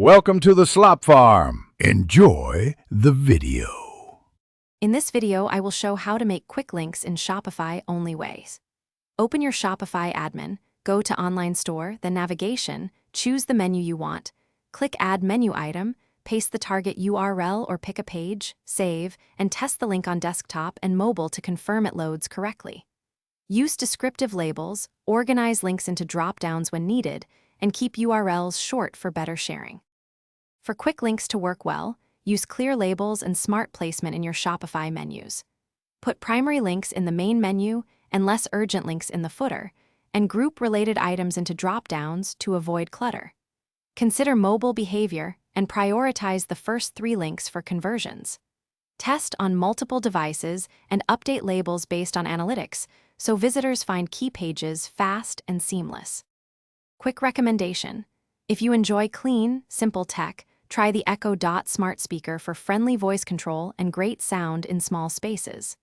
Welcome to the Slop Farm. Enjoy the video. In this video, I will show how to make quick links in Shopify only ways. Open your Shopify admin, go to Online Store, then Navigation, choose the menu you want, click Add Menu Item, paste the target URL or pick a page, save, and test the link on desktop and mobile to confirm it loads correctly. Use descriptive labels, organize links into drop-downs when needed, and keep URLs short for better sharing. For quick links to work well, use clear labels and smart placement in your Shopify menus. Put primary links in the main menu and less urgent links in the footer, and group related items into drop-downs to avoid clutter. Consider mobile behavior and prioritize the first 3 links for conversions. Test on multiple devices and update labels based on analytics so visitors find key pages fast and seamless. Quick recommendation: if you enjoy clean, simple tech, try the Echo Dot smart speaker for friendly voice control and great sound in small spaces.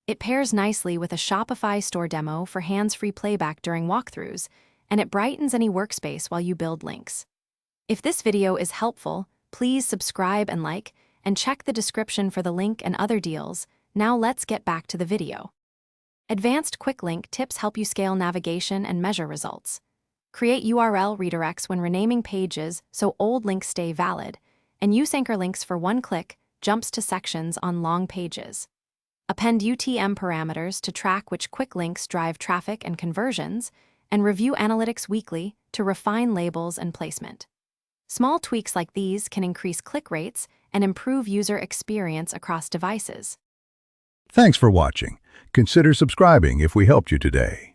It pairs nicely with a Shopify store demo for hands-free playback during walkthroughs, and it brightens any workspace while you build links. If this video is helpful, please subscribe and like, and check the description for the link and other deals. Now let's get back to the video. Advanced quick link tips help you scale navigation and measure results. Create URL redirects when renaming pages so old links stay valid, and use anchor links for one-click jumps to sections on long pages. Append UTM parameters to track which quick links drive traffic and conversions, and review analytics weekly to refine labels and placement. Small tweaks like these can increase click rates and improve user experience across devices. Thanks for watching. Consider subscribing if we helped you today.